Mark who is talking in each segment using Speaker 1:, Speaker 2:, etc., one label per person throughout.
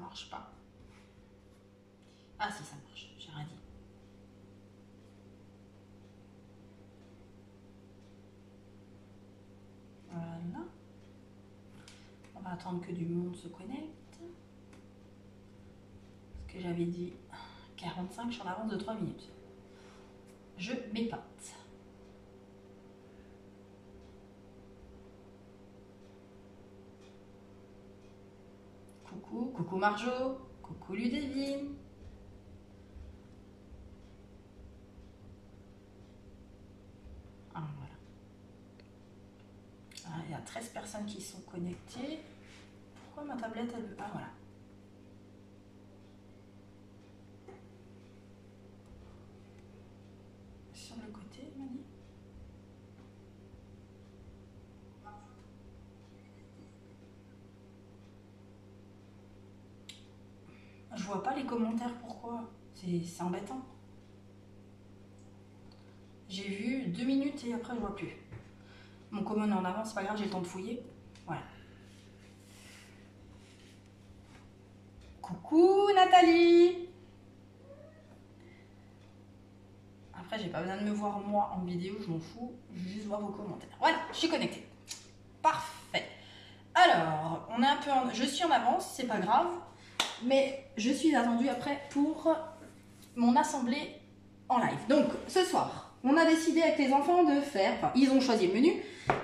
Speaker 1: marche pas. Ah si, ça marche, j'ai rien dit. Voilà. On va attendre que du monde se connecte. Parce que j'avais dit 45, je suis en avance de 3 minutes. Je m'épate. Coucou Marjo, coucou Ludivine. Ah, voilà. Ah, il y a 13 personnes qui sont connectées. Pourquoi ma tablette elle... Ah voilà. Sur le côté, Mani. Je vois pas les commentaires, pourquoi? C'est embêtant. J'ai vu 2 minutes et après je vois plus. Mon commande en avant, c'est pas grave, j'ai le temps de fouiller. Voilà. Coucou Nathalie. Après, j'ai pas besoin de me voir moi en vidéo, je m'en fous. Je veux juste voir vos commentaires. Voilà, je suis connectée. Parfait. Alors, on est un peu je suis en avance, c'est pas grave. Mais je suis attendue après pour mon assemblée en live. Donc, ce soir, on a décidé avec les enfants de faire, enfin, ils ont choisi le menu,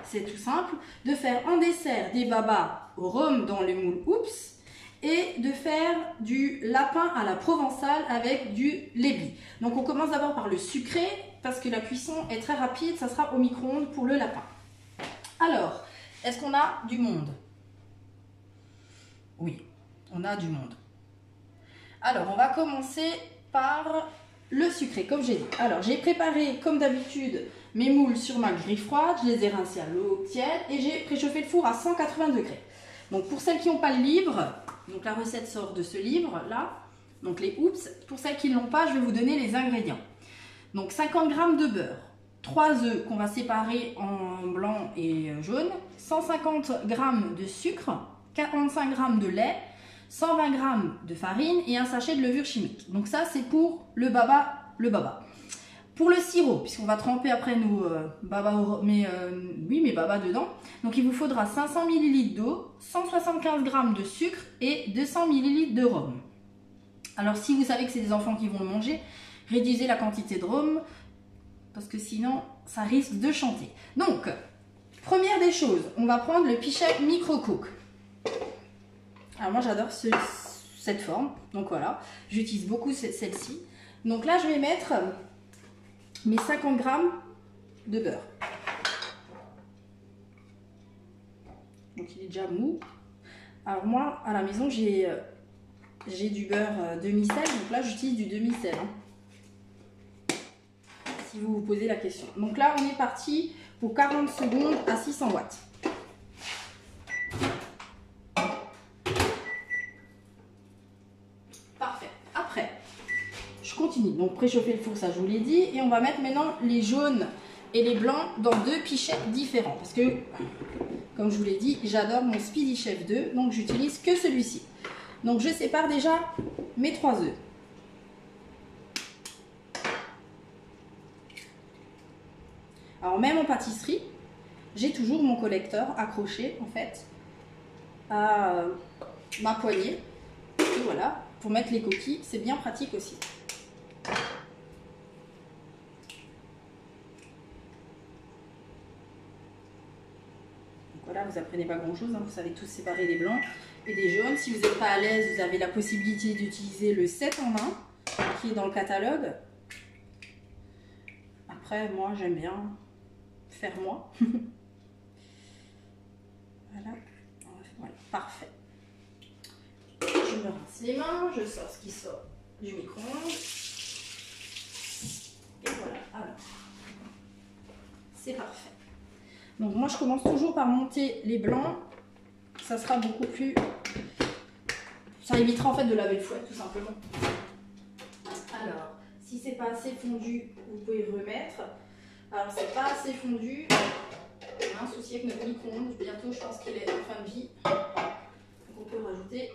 Speaker 1: c'est tout simple, de faire en dessert des babas au rhum dans le moule Oups et de faire du lapin à la provençale avec du lébie. Donc, on commence d'abord par le sucré parce que la cuisson est très rapide, ça sera au micro-ondes pour le lapin. Alors, est-ce qu'on a du monde? Oui, on a du monde. Alors, on va commencer par le sucré, comme j'ai dit. Alors, j'ai préparé, comme d'habitude, mes moules sur ma grille froide. Je les ai rincés à l'eau tiède et j'ai préchauffé le four à 180 degrés. Donc, pour celles qui n'ont pas le livre, donc la recette sort de ce livre-là. Donc, les Oups. Pour celles qui ne l'ont pas, je vais vous donner les ingrédients. Donc, 50 g de beurre, 3 œufs qu'on va séparer en blanc et jaune, 150 g de sucre, 45 g de lait, 120 g de farine et un sachet de levure chimique. Donc ça, c'est pour le baba. Pour le sirop, puisqu'on va tremper après nos babas, mes babas dedans. Donc il vous faudra 500 ml d'eau, 175 g de sucre et 200 ml de rhum. Alors si vous savez que c'est des enfants qui vont le manger, réduisez la quantité de rhum, parce que sinon, ça risque de chanter. Donc, première des choses, on va prendre le pichet Micro-Cook. Alors moi j'adore cette forme, donc voilà, j'utilise beaucoup celle-ci. Donc là je vais mettre mes 50 g de beurre. Donc il est déjà mou. Alors moi à la maison j'ai du beurre demi-sel, donc là j'utilise du demi-sel. Si vous vous posez la question. Donc là on est parti pour 40 secondes à 600 watts. Donc préchauffer le four, ça je vous l'ai dit. Et on va mettre maintenant les jaunes et les blancs dans 2 pichets différents. Parce que, comme je vous l'ai dit, j'adore mon Speedy Chef 2. Donc j'utilise que celui-ci. Donc je sépare déjà mes 3 œufs. Alors même en pâtisserie, j'ai toujours mon collecteur accroché en fait à ma poignée. Et voilà, pour mettre les coquilles, c'est bien pratique aussi. Voilà, vous apprenez pas grand chose, hein. Vous savez tous séparer les blancs et des jaunes. Si vous n'êtes pas à l'aise, vous avez la possibilité d'utiliser le 7 en 1 qui est dans le catalogue. Après, moi j'aime bien faire moi. Voilà. Voilà, parfait. Je me rince les mains, je sors ce qui sort du micro-ondes. Et voilà, alors, c'est parfait. Donc moi je commence toujours par monter les blancs, ça sera beaucoup plus... Ça évitera en fait de laver le fouet tout simplement. Alors, si c'est pas assez fondu, vous pouvez remettre. Alors c'est pas assez fondu, on a un souci avec notre micro-ondes, bientôt je pense qu'il est en fin de vie. Donc on peut rajouter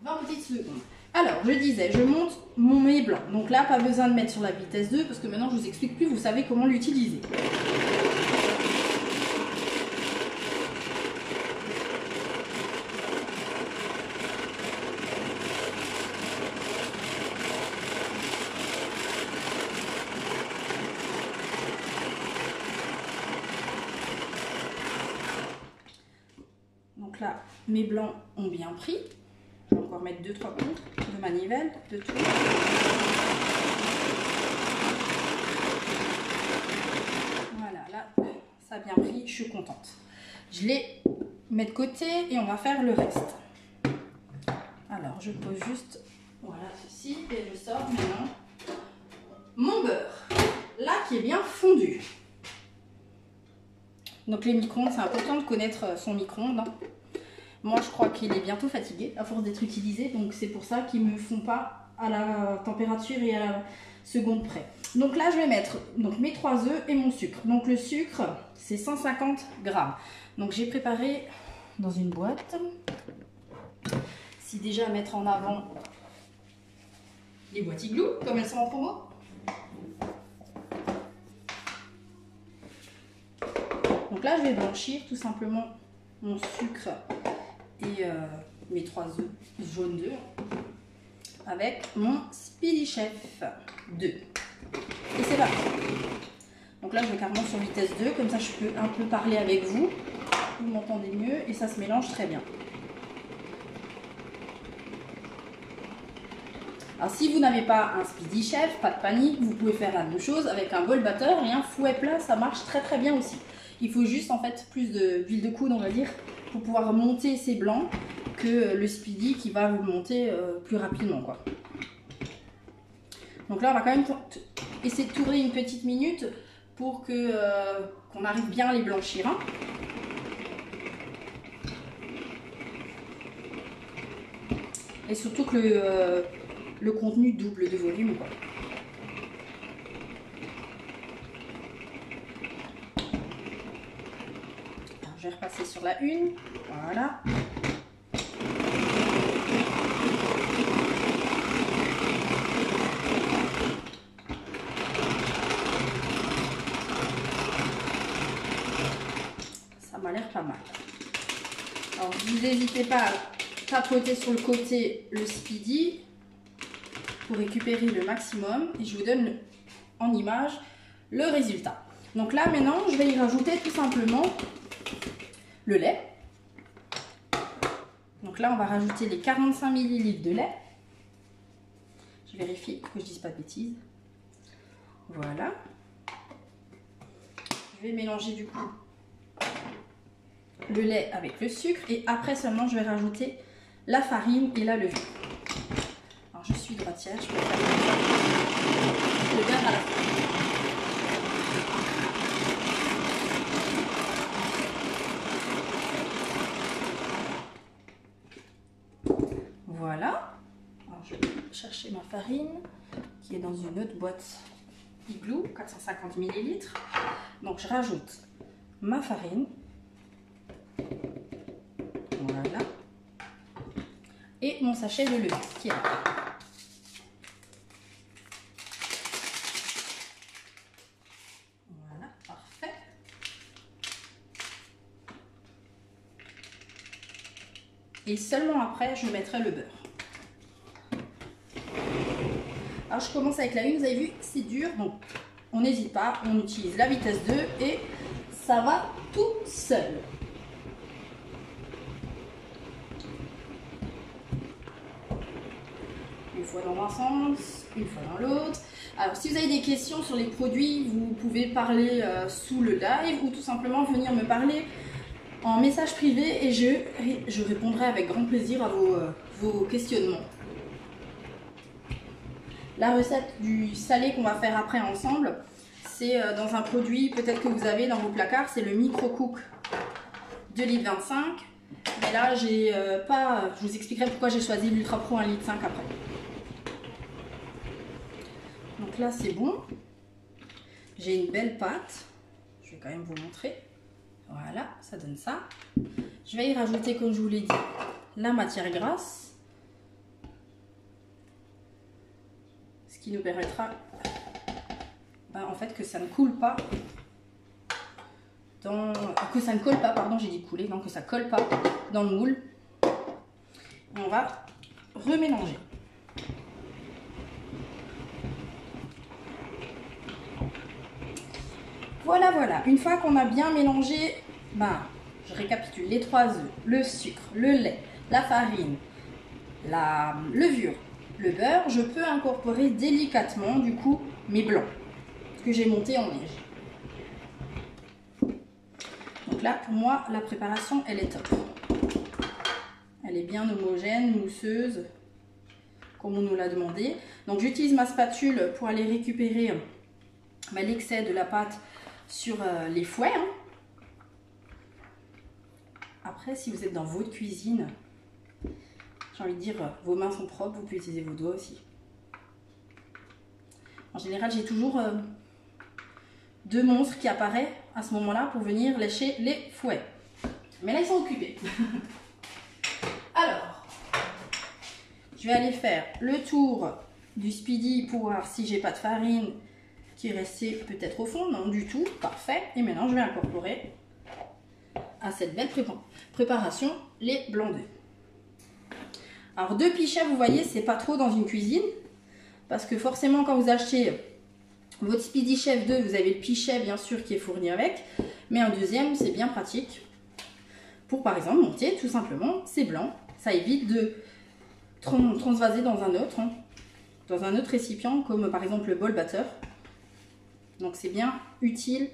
Speaker 1: 20 petites secondes. Alors, je disais, je monte mon mes blanc. Donc là, pas besoin de mettre sur la vitesse 2 parce que maintenant, je vous explique plus, vous savez comment l'utiliser. Donc là, mes blancs ont bien pris. Je vais encore mettre 2-3 coups de manivelle, de tout. Voilà, là, ça a bien pris, je suis contente. Je les mets de côté et on va faire le reste. Alors, je pose juste, voilà, ceci, et je sors maintenant mon beurre. Là, qui est bien fondu. Donc les micro-ondes, c'est important de connaître son micro-ondes. Hein. Moi, je crois qu'il est bientôt fatigué à force d'être utilisé. Donc c'est pour ça qu'ils ne me font pas à la température et à la seconde près. Donc là, je vais mettre donc, mes 3 œufs et mon sucre. Donc le sucre, c'est 150 grammes. Donc j'ai préparé dans une boîte. Si déjà mettre en avant les boîtes Igloo, comme elles sont en promo. Donc là, je vais blanchir tout simplement mon sucre et mes 3 œufs jaunes d'œufs avec mon Speedy Chef 2. Et c'est parti. Donc là, je vais carrément sur vitesse 2, comme ça je peux un peu parler avec vous. Vous m'entendez mieux et ça se mélange très bien. Alors si vous n'avez pas un Speedy Chef, pas de panique, vous pouvez faire la même chose avec un bol batteur et un fouet plat, ça marche très très bien aussi. Il faut juste en fait plus d'huile de coude, on va dire, pour pouvoir monter ces blancs que le Speedy qui va vous monter plus rapidement, quoi. Donc là, on va quand même essayer de tourner une petite minute pour que qu'on arrive bien à les blanchir. Hein. Et surtout que le contenu double de volume, quoi. Alors, je vais repasser sur la une. Voilà. Ça m'a l'air pas mal. Alors, vous n'hésitez pas à tapoter sur le côté le Speedy pour récupérer le maximum et je vous donne en image le résultat. Donc là maintenant je vais y rajouter tout simplement le lait. Donc là on va rajouter les 45 ml de lait. Je vérifie que je dise pas de bêtises. Voilà. Je vais mélanger du coup le lait avec le sucre et après seulement je vais rajouter la farine et la levure. Alors je suis droitière, je peux faire le beurre à la fin. Voilà. Alors je vais chercher ma farine qui est dans une autre boîte Igloo, 450 ml. Donc je rajoute ma farine. Voilà. Et mon sachet de levure qui est là. Voilà, parfait. Et seulement après, je mettrai le beurre. Alors je commence avec la une, vous avez vu, c'est dur, donc on n'hésite pas, on utilise la vitesse 2 et ça va tout seul. Une fois dans un sens, une fois dans l'autre. Alors si vous avez des questions sur les produits, vous pouvez parler sous le live ou tout simplement venir me parler en message privé et je répondrai avec grand plaisir à vos questionnements. La recette du salé qu'on va faire après ensemble, c'est dans un produit peut-être que vous avez dans vos placards, c'est le Micro Cook 2,25 litres. Mais là, j'ai pas. Je vous expliquerai pourquoi j'ai choisi l'Ultra Pro 1,5 litre après. Donc là, c'est bon. J'ai une belle pâte. Je vais quand même vous montrer. Voilà, ça donne ça. Je vais y rajouter, comme je vous l'ai dit, la matière grasse. Ce qui nous permettra en fait que ça ne coule pas que ça ne colle pas, pardon, j'ai dit couler, donc que ça colle pas dans le moule. Et on va remélanger. Voilà, voilà. Une fois qu'on a bien mélangé, je récapitule, les 3 œufs, le sucre, le lait, la farine, la levure, le beurre, je peux incorporer délicatement du coup mes blancs que j'ai montés en neige. Donc là, pour moi, la préparation, elle est top. Elle est bien homogène, mousseuse, comme on nous l'a demandé. Donc j'utilise ma spatule pour aller récupérer l'excès de la pâte sur les fouets. Après, si vous êtes dans votre cuisine, j'ai envie de dire, vos mains sont propres, vous pouvez utiliser vos doigts aussi. En général, j'ai toujours 2 monstres qui apparaissent à ce moment-là pour venir lécher les fouets. Mais là, ils sont occupés. Alors, je vais aller faire le tour du speedy pour voir si j'ai pas de farine qui est restée peut-être au fond. Non, du tout. Parfait. Et maintenant, je vais incorporer à cette belle préparation les blancs d'œufs. Alors 2 pichets, vous voyez, c'est pas trop dans une cuisine parce que forcément quand vous achetez votre Speedy Chef 2, vous avez le pichet bien sûr qui est fourni avec, mais un deuxième c'est bien pratique pour par exemple monter tout simplement ces blancs. Ça évite de transvaser dans un autre récipient comme par exemple le bol batteur. Donc c'est bien utile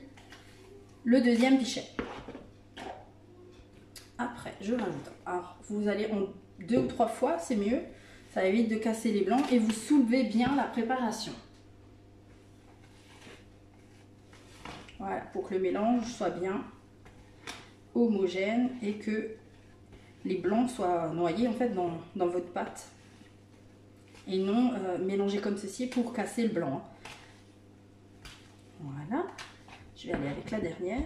Speaker 1: le deuxième pichet. Après je rajoute, alors vous allez en 2 ou 3 fois, c'est mieux. Ça évite de casser les blancs et vous soulevez bien la préparation. Voilà, pour que le mélange soit bien homogène et que les blancs soient noyés en fait dans votre pâte. Et non mélangés comme ceci pour casser le blanc. Voilà. Je vais aller avec la dernière.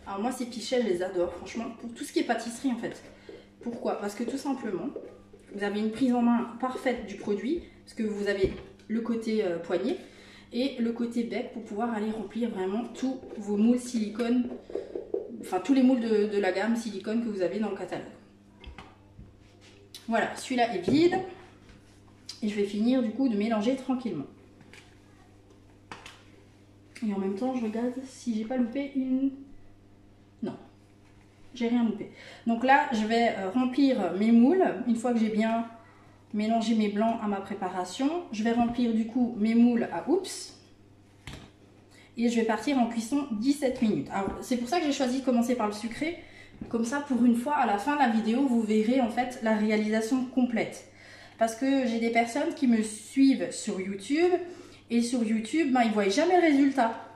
Speaker 1: Alors moi ces pichets je les adore franchement pour tout ce qui est pâtisserie en fait. Pourquoi? Parce que tout simplement vous avez une prise en main parfaite du produit parce que vous avez le côté poignée et le côté bec pour pouvoir aller remplir vraiment tous vos moules silicone, enfin tous les moules de la gamme silicone que vous avez dans le catalogue. Voilà, celui-là est vide et je vais finir du coup de mélanger tranquillement. Et en même temps je regarde si j'ai pas loupé une... Non, j'ai rien loupé. Donc là, je vais remplir mes moules. Une fois que j'ai bien mélangé mes blancs à ma préparation, je vais remplir du coup mes moules à oups. Et je vais partir en cuisson 17 minutes. Alors, c'est pour ça que j'ai choisi de commencer par le sucré. Comme ça, pour une fois, à la fin de la vidéo, vous verrez en fait la réalisation complète. Parce que j'ai des personnes qui me suivent sur YouTube. Et sur YouTube, ils ne voient jamais le résultat.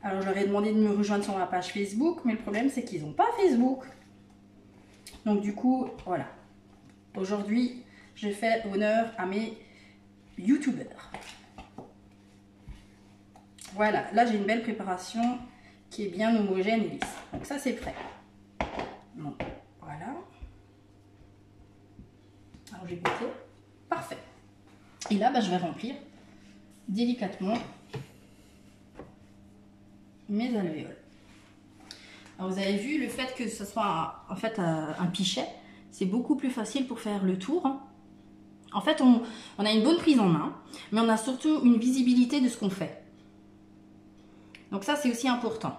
Speaker 1: Alors je leur ai demandé de me rejoindre sur ma page Facebook, mais le problème c'est qu'ils n'ont pas Facebook. Donc du coup, voilà. Aujourd'hui, je fais honneur à mes youtubeurs. Voilà, là j'ai une belle préparation qui est bien homogène et lisse. Donc ça c'est prêt. Donc voilà. Alors j'ai goûté. Parfait. Et là, je vais remplir délicatement mes alvéoles. Alors vous avez vu, le fait que ce soit en fait un pichet, c'est beaucoup plus facile pour faire le tour. En fait, on a une bonne prise en main, mais on a surtout une visibilité de ce qu'on fait. Donc ça, c'est aussi important.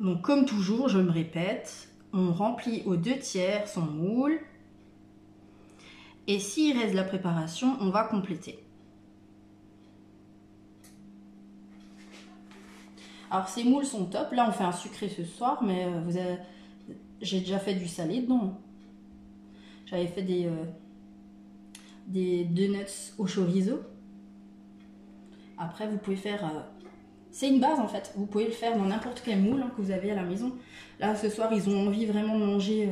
Speaker 1: Donc comme toujours, je me répète, on remplit aux 2/3 son moule. Et s'il reste de la préparation, on va compléter. Alors ces moules sont top. Là on fait un sucré ce soir, mais j'ai déjà fait du salé dedans. J'avais fait des donuts au chorizo. Après vous pouvez faire... c'est une base en fait. Vous pouvez le faire dans n'importe quel moule que vous avez à la maison. Là ce soir ils ont envie vraiment de manger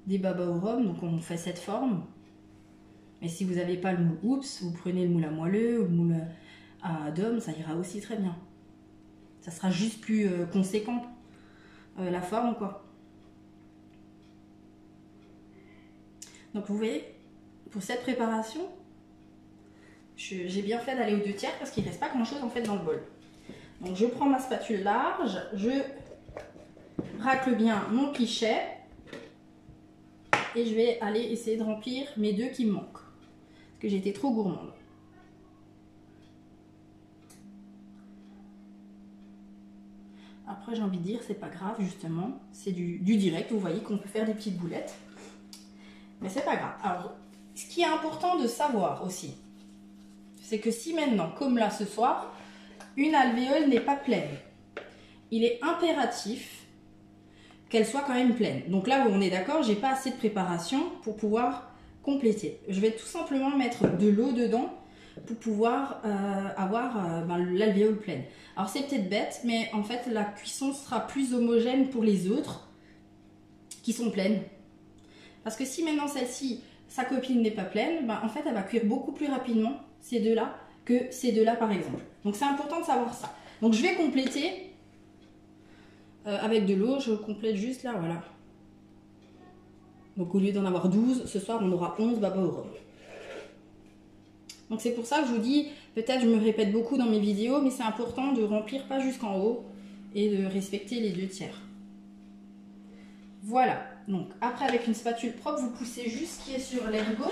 Speaker 1: des baba au rhum. Donc on fait cette forme. Mais si vous n'avez pas le moule oups, vous prenez le moule à moelleux ou le moule à dôme, ça ira aussi très bien. Ça sera juste plus conséquent, la forme quoi. Donc vous voyez, pour cette préparation, j'ai bien fait d'aller aux 2/3 parce qu'il ne reste pas grand chose en fait dans le bol. Donc je prends ma spatule large, je racle bien mon pichet et je vais aller essayer de remplir mes 2 qui me manquent. Parce que j'ai été trop gourmande. Après j'ai envie de dire, c'est pas grave justement, c'est du direct, vous voyez qu'on peut faire des petites boulettes. Mais c'est pas grave. Alors, ce qui est important de savoir aussi, c'est que si maintenant, comme là ce soir, une alvéole n'est pas pleine, il est impératif qu'elle soit quand même pleine. Donc là, on est d'accord, j'ai pas assez de préparation pour pouvoir compléter. Je vais tout simplement mettre de l'eau dedans pour pouvoir avoir l'alvéole pleine. Alors c'est peut-être bête, mais en fait la cuisson sera plus homogène pour les autres qui sont pleines. Parce que si maintenant celle-ci, sa copine n'est pas pleine, ben, en fait elle va cuire beaucoup plus rapidement ces deux-là que ces deux-là par exemple. Donc c'est important de savoir ça. Donc je vais compléter avec de l'eau, je complète juste là, voilà. Donc au lieu d'en avoir 12, ce soir on aura 11 baba au rhum. Donc c'est pour ça que je vous dis, peut-être je me répète beaucoup dans mes vidéos, mais c'est important de remplir pas jusqu'en haut et de respecter les 2/3. Voilà, donc après avec une spatule propre, vous poussez juste ce qui est sur l'ergot.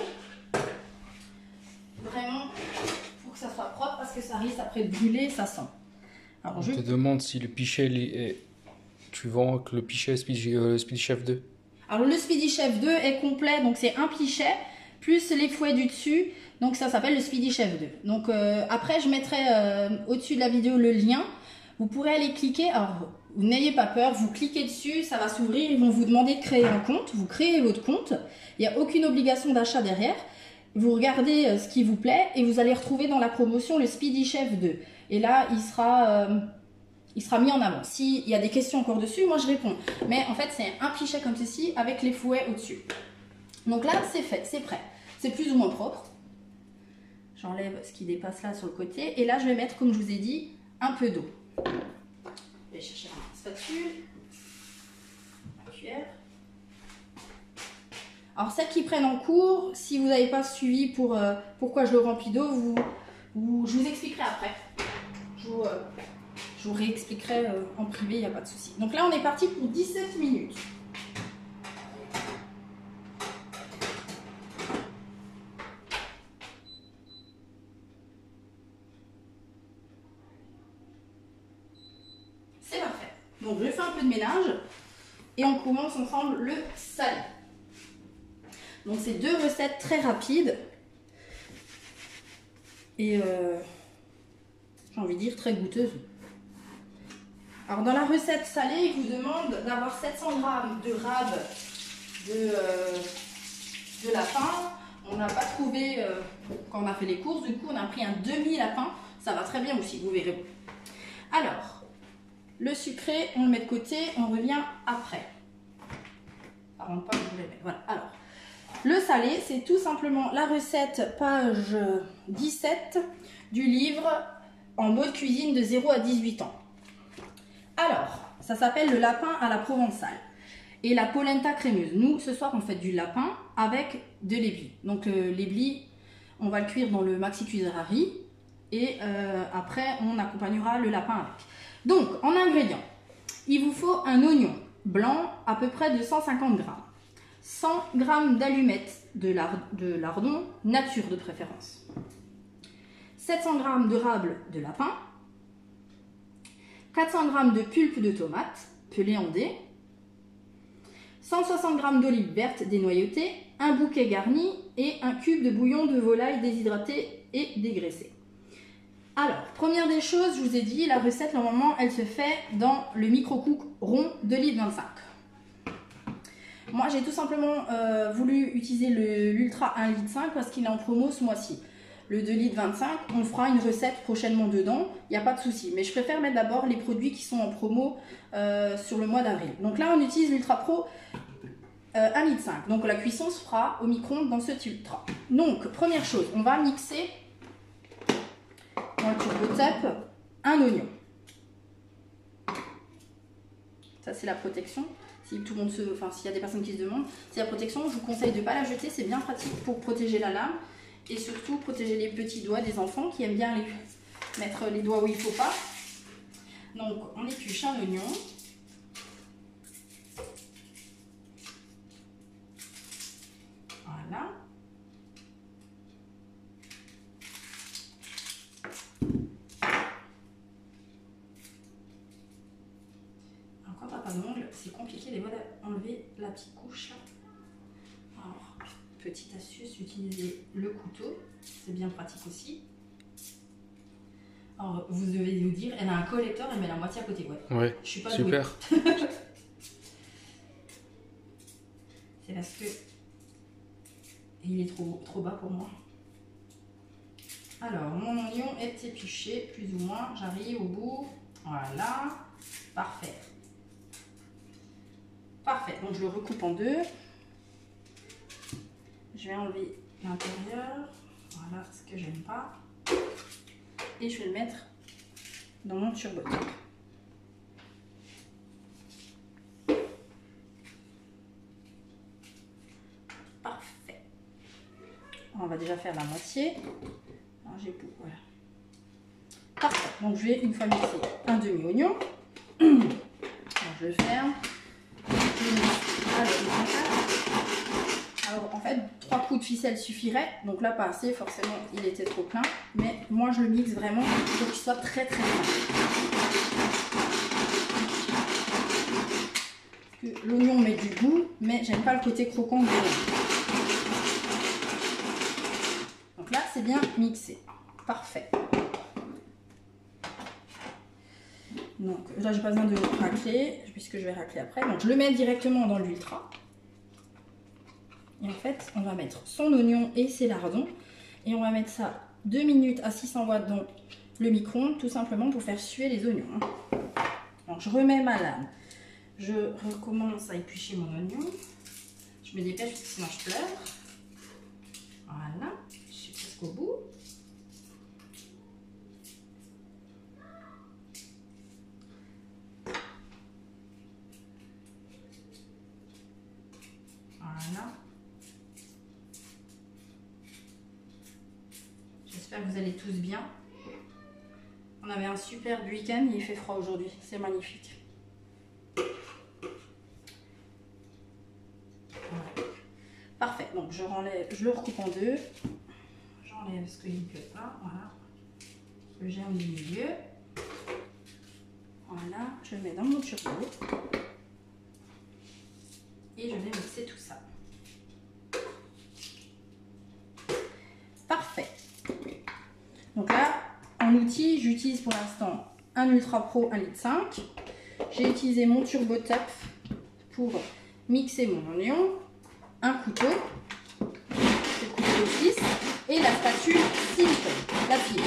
Speaker 1: Vraiment pour que ça soit propre parce que ça risque après de brûler, ça sent. Alors,
Speaker 2: je te demande si le pichet est... Tu vends que le pichet Speedy Chef 2.
Speaker 1: Alors le Speedy Chef 2 est complet, donc c'est un pichet plus les fouets du dessus. Donc ça s'appelle le Speedy Chef 2. Donc après je mettrai au-dessus de la vidéo le lien. Vous pourrez aller cliquer. Alors vous n'ayez pas peur, vous cliquez dessus, ça va s'ouvrir. Ils vont vous demander de créer un compte. Vous créez votre compte. Il n'y a aucune obligation d'achat derrière. Vous regardez ce qui vous plaît et vous allez retrouver dans la promotion le Speedy Chef 2. Et là il sera mis en avant. S'il y a des questions encore dessus, moi je réponds. Mais en fait c'est un pichet comme ceci avec les fouets au-dessus. Donc là c'est fait, c'est prêt. C'est plus ou moins propre. J'enlève ce qui dépasse là sur le côté. Et là, je vais mettre, comme je vous ai dit, un peu d'eau. Je vais chercher ma spatule. Ma cuillère. Alors, celles qui prennent en cours, si vous n'avez pas suivi pourquoi je le remplis d'eau, je vous expliquerai après. Je vous réexpliquerai en privé, il n'y a pas de souci. Donc là, on est parti pour 17 minutes. Donc je fais un peu de ménage et on commence ensemble le salé. Donc c'est 2 recettes très rapides et j'ai envie de dire très goûteuses. Alors dans la recette salée, il vous demande d'avoir 700 g de rab de lapin. On n'a pas trouvé quand on a fait les courses, du coup on a pris un demi-lapin. Ça va très bien aussi, vous verrez. Alors, le sucré, on le met de côté, on revient après. Avant pas que je vous les mette. Voilà. Alors, le salé, c'est tout simplement la recette page 17 du livre en mode cuisine de 0 à 18 ans. Alors, ça s'appelle le lapin à la provençale et la polenta crémeuse. Nous, ce soir, on fait du lapin avec de l'éblis. Donc, l'éblis, on va le cuire dans le maxi cuiseur à riz et après, on accompagnera le lapin avec. Donc, en ingrédients, il vous faut un oignon blanc à peu près de 150 g, 100 g d'allumettes de lardon, nature de préférence, 700 g de rable de lapin, 400 g de pulpe de tomate pelée en dés, 160 g d'olives vertes dénoyautées, un bouquet garni et un cube de bouillon de volaille déshydraté et dégraissé. Alors, première des choses, je vous ai dit, la recette, normalement, elle se fait dans le micro-cook rond 2,25 litres. Moi, j'ai tout simplement voulu utiliser l'Ultra 1,5 litre parce qu'il est en promo ce mois-ci. Le 2,25 litres, on fera une recette prochainement dedans, il n'y a pas de souci. Mais je préfère mettre d'abord les produits qui sont en promo sur le mois d'avril. Donc là, on utilise l'Ultra Pro 1,5 litre. Donc la cuisson se fera au micro-ondes dans cet Ultra. Donc, première chose, on va mixer dans le turbo top un oignon. Ça c'est la protection. Si tout le monde enfin, s'il y a des personnes qui se demandent, c'est la protection. Je vous conseille de ne pas la jeter, c'est bien pratique pour protéger la lame et surtout protéger les petits doigts des enfants qui aiment bien mettre les doigts où il ne faut pas. Donc on épluche un oignon. Voilà. Alors quand t'as pas d'ongles, c'est compliqué des fois d'enlever la petite couche là. Alors, petite astuce, utilisez le couteau, c'est bien pratique aussi. Alors vous devez vous dire, elle a un collecteur, elle met la moitié à côté.
Speaker 2: Ouais,
Speaker 1: je suis pas
Speaker 2: super.
Speaker 1: C'est parce que il est trop bas pour moi. Alors, mon oignon est épluché, plus ou moins. J'arrive au bout. Voilà. Parfait. Parfait. Donc, je le recoupe en deux. Je vais enlever l'intérieur. Voilà ce que j'aime pas. Et je vais le mettre dans mon turbo. Parfait. On va déjà faire la moitié. Alors, j'ai tout, voilà. Parfait. Donc je vais une fois mixer un demi-oignon. Alors, je le ferme. Alors en fait, 3 coups de ficelle suffiraient. Donc là, pas assez, forcément, il était trop plein. Mais moi, je le mixe vraiment pour qu'il soit très très fin. L'oignon met du goût, mais j'aime pas le côté croquant de l'oignon. Donc là, c'est bien mixé. Parfait. Donc là, j'ai pas besoin de racler, puisque je vais racler après. Donc je le mets directement dans l'ultra. Et en fait, on va mettre son oignon et ses lardons. Et on va mettre ça 2 minutes à 600 watts dans le micro-ondes, tout simplement pour faire suer les oignons. Donc je remets ma lame. Je recommence à éplucher mon oignon. Je me dépêche parce que sinon je pleure. Voilà, je suis presque au bout. Voilà. J'espère que vous allez tous bien. On avait un superbe week-end, il fait froid aujourd'hui, c'est magnifique. Voilà. Parfait, donc je le recoupe en deux. J'enlève ce qu'il ne plaît pas, voilà. Le germe du milieu. Voilà, je le mets dans mon turbo. Et je vais mixer tout ça. Parfait. Donc là, en outil, j'utilise pour l'instant un Ultra Pro 1,5 litre. J'ai utilisé mon Turbo Top pour mixer mon oignon, un couteau, le couteau 6 et la spatule silicone, la file.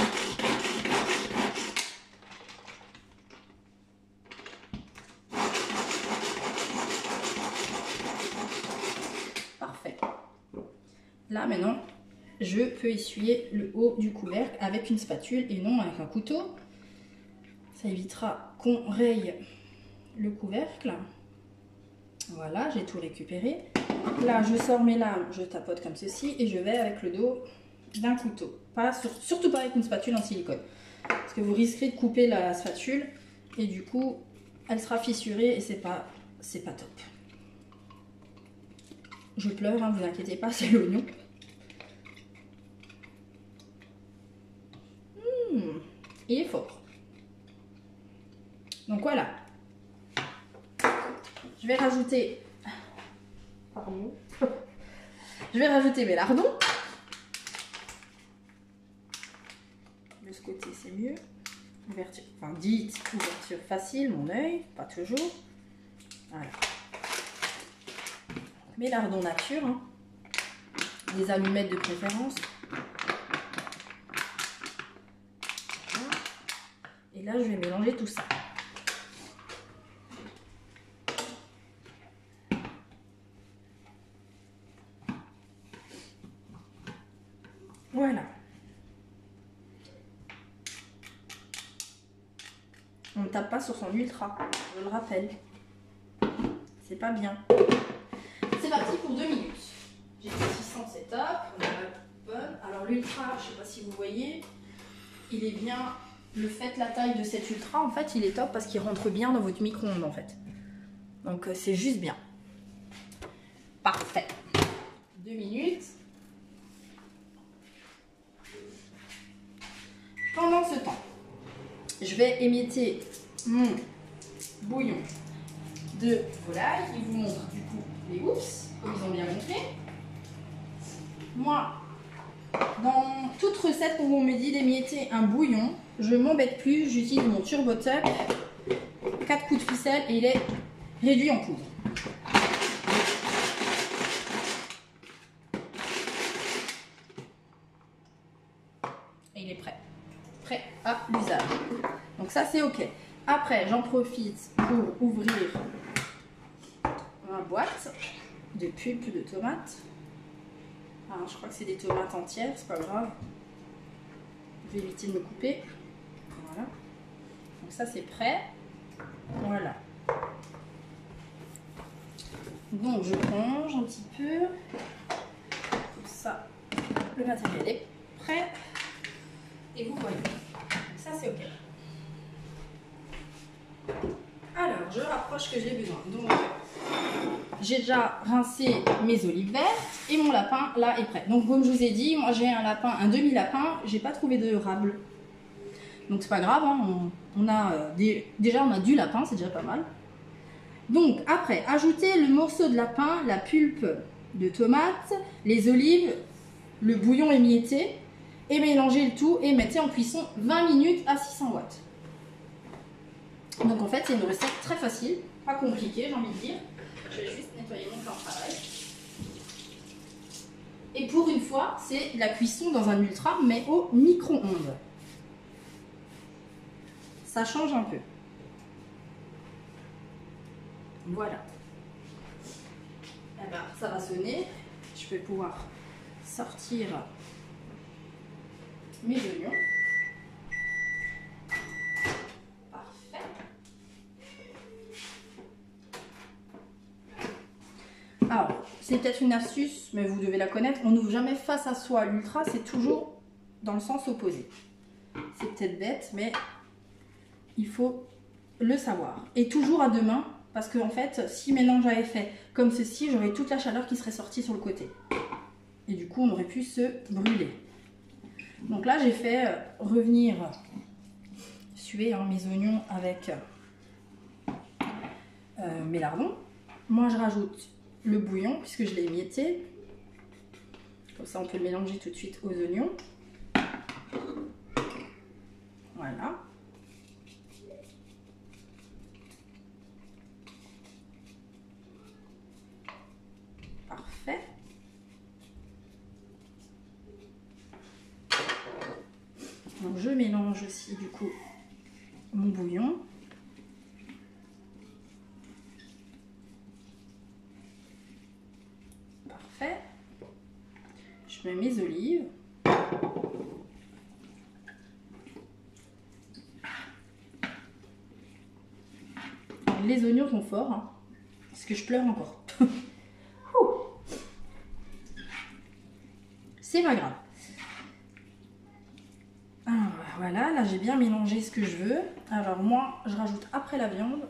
Speaker 1: Parfait. Là maintenant, je peux essuyer le haut du couvercle avec une spatule et non avec un couteau. Ça évitera qu'on raye le couvercle. Voilà, j'ai tout récupéré. Là, je sors mes lames, je tapote comme ceci et je vais avec le dos d'un couteau. Surtout pas avec une spatule en silicone. Parce que vous risquerez de couper la spatule et du coup, elle sera fissurée et c'est pas top. Je pleure, hein, vous inquiétez pas, c'est l'oignon. Il est fort. Donc voilà. Je vais rajouter... Pardon. Je vais rajouter mes lardons. De ce côté, c'est mieux. Ouverture, enfin dite ouverture facile, mon œil, pas toujours. Voilà. Mes lardons nature, hein. Des allumettes de préférence. Voilà. Et là, je vais mélanger tout ça. Voilà. On ne tape pas sur son ultra, je le rappelle. C'est pas bien. C'est parti pour 2 minutes. J'ai fait 600 setup, on a la bonne. Alors l'ultra, je sais pas si vous voyez, il est bien. Le fait, la taille de cet ultra, en fait, il est top parce qu'il rentre bien dans votre micro-ondes, en fait. Donc c'est juste bien. Parfait. 2 minutes. Pendant ce temps, je vais émietter mon bouillon de volaille. Il vous montre du coup les oups, comme ils ont bien montré. Moi, dans toute recette où on me dit d'émietter un bouillon, je m'embête plus, j'utilise mon Turbo Tuck, 4 coups de ficelle et il est réduit en poudre. Et il est prêt. Prêt à l'usage. Donc ça c'est ok. Après j'en profite pour ouvrir ma boîte de pulpe de tomates. Alors, je crois que c'est des tomates entières, c'est pas grave. Je vais éviter de me couper. Voilà. Donc ça c'est prêt. Voilà. Donc je range un petit peu. Comme ça, le matériel est prêt. Et vous voyez. Donc ça c'est ok. Alors, je rapproche que j'ai besoin. Donc, j'ai déjà rincé mes olives vertes et mon lapin là est prêt. Donc, comme je vous ai dit, moi j'ai un lapin, un demi-lapin, j'ai pas trouvé de rable. Donc, c'est pas grave, hein, déjà on a du lapin, c'est déjà pas mal. Donc, après, ajoutez le morceau de lapin, la pulpe de tomate, les olives, le bouillon émietté et mélangez le tout et mettez en cuisson 20 minutes à 600 watts. Donc en fait c'est une recette très facile, pas compliquée j'ai envie de dire. Je vais juste nettoyer mon plan de travail. Et pour une fois c'est la cuisson dans un ultra mais au micro-ondes. Ça change un peu. Voilà. Eh ben, ça va sonner. Je vais pouvoir sortir mes oignons. Alors, c'est peut-être une astuce, mais vous devez la connaître. On n'ouvre jamais face à soi. L'ultra, c'est toujours dans le sens opposé. C'est peut-être bête, mais il faut le savoir. Et toujours à deux mains, parce que en fait, si maintenant j'avais fait comme ceci, j'aurais toute la chaleur qui serait sortie sur le côté. Et du coup, on aurait pu se brûler. Donc là, j'ai fait revenir, suer mes oignons avec mes lardons. Moi, je rajoute le bouillon puisque je l'ai émietté. Comme ça, on peut le mélanger tout de suite aux oignons. Voilà. Parfait. Donc, je mélange aussi du coup mon bouillon. Parfait. Je mets mes olives. Les oignons sont forts, hein, parce que je pleure encore. C'est pas grave. Alors, voilà, là j'ai bien mélangé ce que je veux. Alors moi, je rajoute après la viande.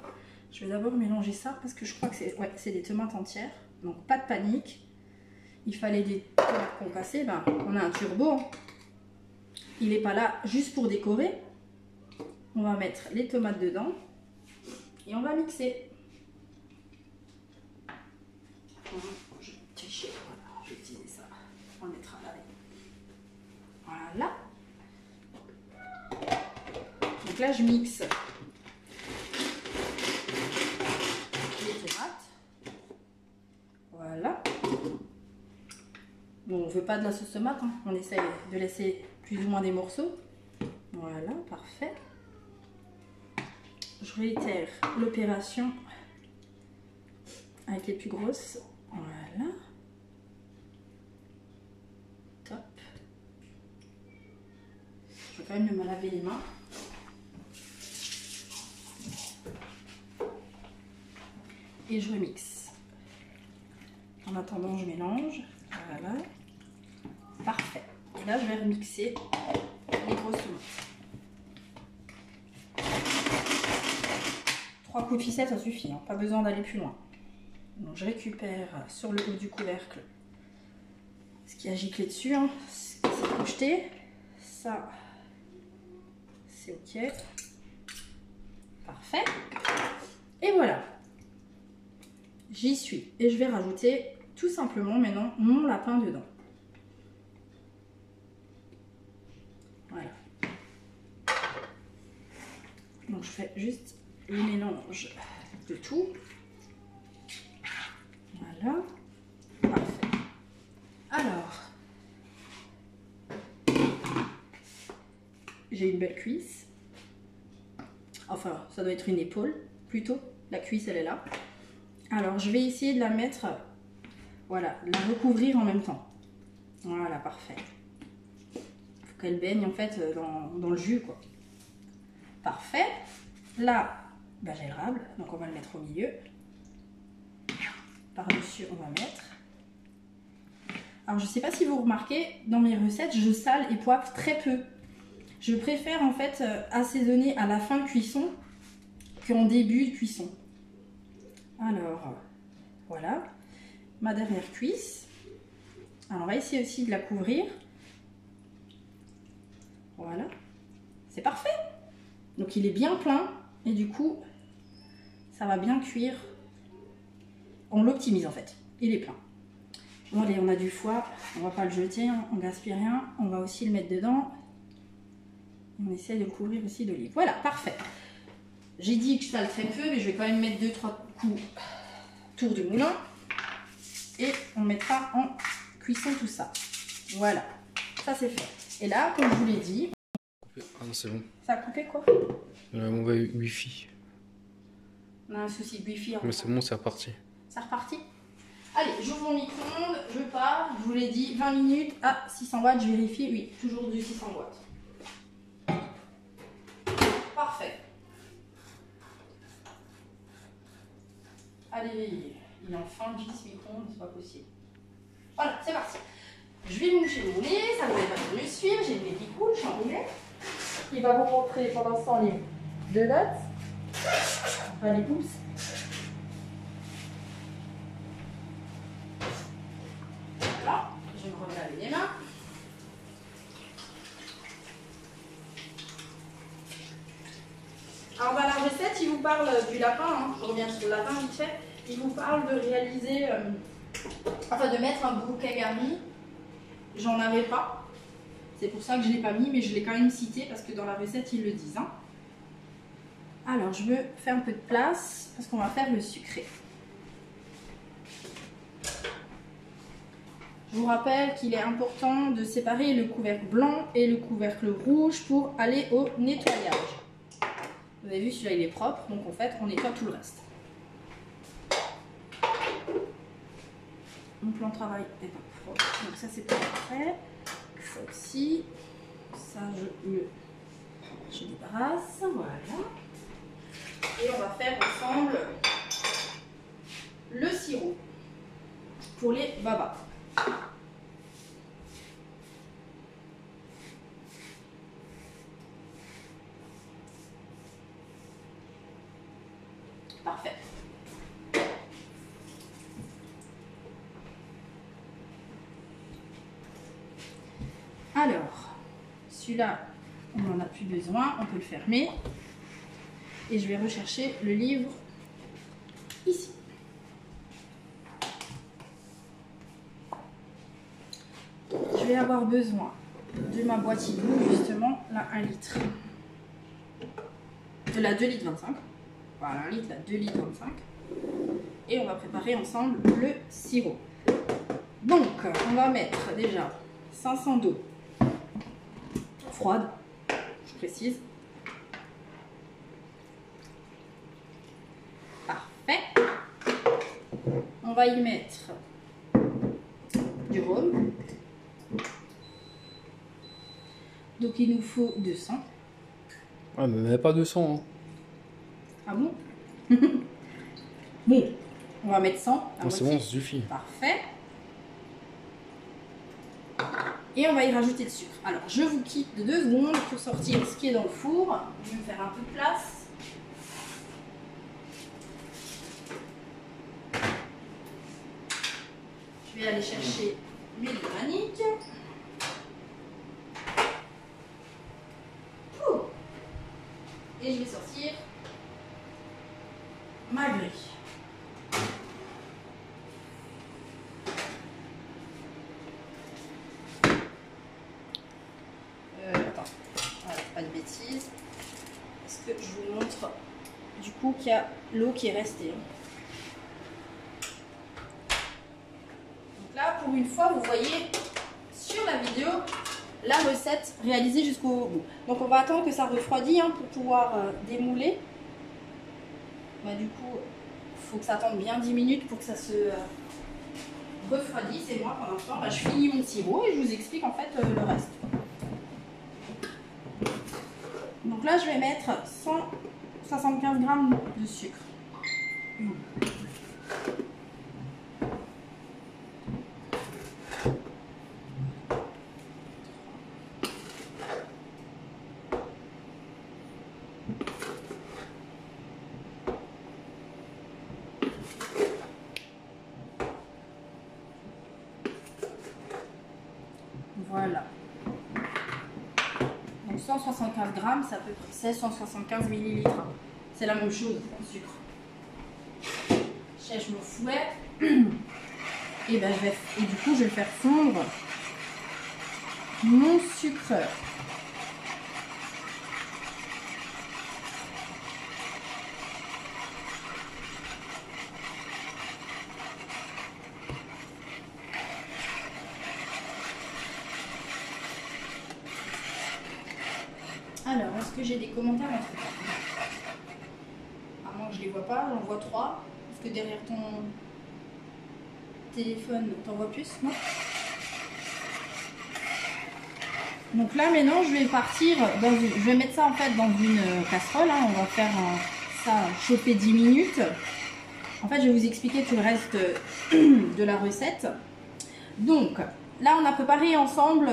Speaker 1: Je vais d'abord mélanger ça parce que je crois que c'est des tomates entières. Donc pas de panique. Il fallait des tomates concassées. Ben, on a un turbo. Il n'est pas là juste pour décorer. On va mettre les tomates dedans. Et on va mixer. Je vais tricher. Voilà, je vais utiliser ça. On mettra là. Voilà. Donc là, je mixe les tomates. Voilà. Bon, on ne veut pas de la sauce tomate, hein. On essaye de laisser plus ou moins des morceaux. Voilà, parfait. Je réitère l'opération avec les plus grosses. Voilà. Top. Je vais quand même me laver les mains. et je remixe. En attendant, je mélange. Voilà. Parfait. Et là, je vais remixer les grosses tomates. 3 coups de ficelle, ça suffit, hein. Pas besoin d'aller plus loin. Donc, je récupère sur le haut du couvercle ce qui a giclé dessus, hein, ce qui s'est projeté. Ça, c'est ok. Parfait. Et voilà. J'y suis. Et je vais rajouter tout simplement maintenant mon lapin dedans. Voilà. Donc je fais juste le mélange de tout. Voilà. Parfait. Alors, j'ai une belle cuisse. Enfin, ça doit être une épaule plutôt. La cuisse, elle est là. Alors, je vais essayer de la mettre, voilà, la recouvrir en même temps. Voilà, parfait. Faut qu'elle baigne en fait dans le jus, quoi. Parfait. Là, bah, j'ai le rable, donc on va le mettre au milieu. Par-dessus, on va mettre. Alors, je sais pas si vous remarquez, dans mes recettes, je sale et poivre très peu. Je préfère en fait assaisonner à la fin de cuisson qu'en début de cuisson. Alors, voilà, ma dernière cuisse. Alors, on va essayer aussi de la couvrir. Voilà, c'est parfait. Donc, il est bien plein et du coup, ça va bien cuire. On l'optimise en fait, il est plein. Bon, allez, on a du foie, on va pas le jeter, hein, on gaspille rien. On va aussi le mettre dedans. On essaie de le couvrir aussi d'olive. Voilà, parfait. J'ai dit que je sale très peu, mais je vais quand même mettre 2-3 coups autour du moulin. Et on mettra en cuisson tout ça. Voilà, ça c'est fait. Et là, comme je vous l'ai dit...
Speaker 2: Ah non, c'est bon.
Speaker 1: Ça a coupé quoi?
Speaker 2: Mon Wi-Fi.
Speaker 1: On a un souci de Wi-Fi.
Speaker 2: Mais c'est bon, c'est reparti.
Speaker 1: C'est reparti? Allez, j'ouvre mon micro-ondes, je pars. Je vous l'ai dit, 20 minutes à 600 watts. Je vérifie, oui, toujours du 600 watts. Parfait. Allez, il est en fin de vie ce micro-ondes, c'est pas possible. Voilà, c'est parti. Je vais moucher mon nez, ça ne devrait pas me suivre, j'ai le nez qui coule, je suis enroulée. Il va vous montrer pendant ce temps les 2 notes, enfin les pouces. Voilà, je vais me relaver les mains. Alors dans la recette, il vous parle du lapin, hein. Je reviens sur le lapin vite fait. Il vous parle de réaliser, enfin de mettre un bouquet garni. J'en avais pas. C'est pour ça que je ne l'ai pas mis, mais je l'ai quand même cité parce que dans la recette, ils le disent. Hein. Alors, je veux faire un peu de place parce qu'on va faire le sucré. Je vous rappelle qu'il est important de séparer le couvercle blanc et le couvercle rouge pour aller au nettoyage. Vous avez vu, celui-là, il est propre, donc en fait, on nettoie tout le reste. Mon plan de travail est pas propre, donc ça, c'est pas prêt. Ça aussi, ça, je débarrasse, voilà. Et on va faire ensemble le sirop pour les babas. Parfait. Alors, celui-là, on n'en a plus besoin, on peut le fermer. Et je vais rechercher le livre ici. Je vais avoir besoin de ma boîte hibou, justement, la 1 litre. De la 2 litres 25. Voilà, 1 litre, la 2 litres 25. Et on va préparer ensemble le sirop. Donc, on va mettre déjà 500 d'eau froide, je précise. Parfait. On va y mettre du rhum. Donc il nous faut 200.
Speaker 2: Ah, mais pas 200. Hein.
Speaker 1: Ah bon? Bon, On va mettre 100.
Speaker 2: Non, c'est bon, ça suffit.
Speaker 1: Parfait. Et on va y rajouter le sucre. Alors, je vous quitte de 2 secondes pour sortir ce qui est dans le four. Je vais me faire un peu de place. Je vais aller chercher l'huile de manioc. Et je vais sortir ma grille. Attends, voilà, pas de bêtises. Est-ce que je vous montre du coup qu'il y a l'eau qui est restée. Donc là, pour une fois, vous voyez sur la vidéo la recette réalisée jusqu'au bout. Donc on va attendre que ça refroidisse pour pouvoir démouler. Bah, du coup, il faut que ça attende bien 10 minutes pour que ça se refroidisse. Et moi, pendant ce temps, je finis mon sirop et je vous explique en fait le reste. Donc là, je vais mettre 175 g de sucre. Voilà. Donc 175 grammes, c'est à peu près 175 millilitres. C'est la même chose en sucre. Je sèche mon fouet. Et, et du coup, je vais faire fondre mon sucre. Alors, est-ce que j'ai des commentaires entre temps? À moins que je ne les vois pas, j'en vois 3. Est-ce que derrière ton téléphone, t'en vois plus? Non. Donc là, maintenant, je vais partir dans une... Je vais mettre ça en fait dans une casserole. Hein. On va faire ça chauffer 10 minutes. En fait, je vais vous expliquer tout le reste de la recette. Donc, là, on a préparé ensemble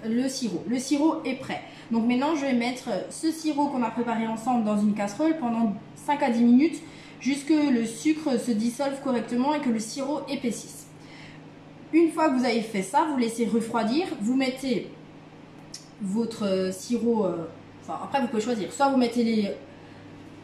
Speaker 1: le sirop. Le sirop est prêt. Donc maintenant, je vais mettre ce sirop qu'on a préparé ensemble dans une casserole pendant 5 à 10 minutes jusque le sucre se dissolve correctement et que le sirop épaississe. Une fois que vous avez fait ça, vous laissez refroidir. Vous mettez votre sirop... Enfin, après, vous pouvez choisir. Soit vous mettez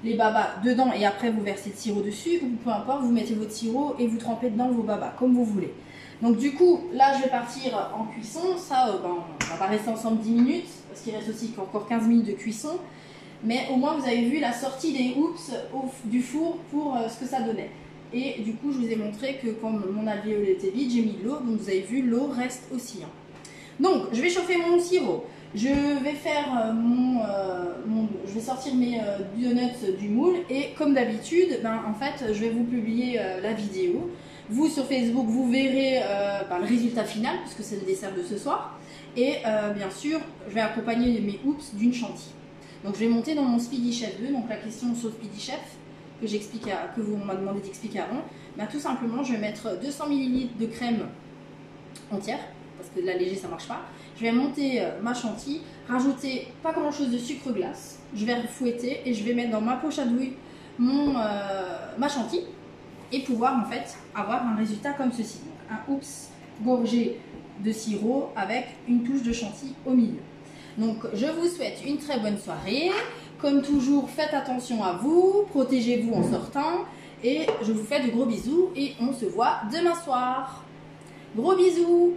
Speaker 1: les babas dedans et après vous versez le sirop dessus, ou peu importe, vous mettez votre sirop et vous trempez dedans vos babas, comme vous voulez. Donc du coup, là je vais partir en cuisson. Ça, on va pas rester ensemble 10 minutes, parce qu'il reste aussi encore 15 minutes de cuisson. Mais au moins vous avez vu la sortie des hoops du four pour ce que ça donnait. Et du coup, je vous ai montré que quand mon alvéole était vide, j'ai mis de l'eau. Donc vous avez vu, l'eau reste aussi. Donc, je vais chauffer mon sirop. Je vais faire je vais sortir mes donuts du moule. Et comme d'habitude, en fait, je vais vous publier la vidéo. Vous, sur Facebook, vous verrez le résultat final, puisque c'est le dessert de ce soir. Et bien sûr, je vais accompagner mes hoops d'une chantilly. Donc, je vais monter dans mon Speedy Chef 2. Donc, la question sur Speedy Chef que vous m'avez demandé d'expliquer avant. Tout simplement, je vais mettre 200 ml de crème entière, parce que la léger, ça marche pas. Je vais monter ma chantilly, rajouter pas grand chose de sucre glace. Je vais fouetter et je vais mettre dans ma poche à douille ma chantilly et pouvoir en fait avoir un résultat comme ceci. Donc, un hoops gorgé de sirop avec une touche de chantilly au milieu. Donc je vous souhaite une très bonne soirée. Comme toujours, faites attention à vous, protégez-vous en sortant et je vous fais de gros bisous et on se voit demain soir. Gros bisous!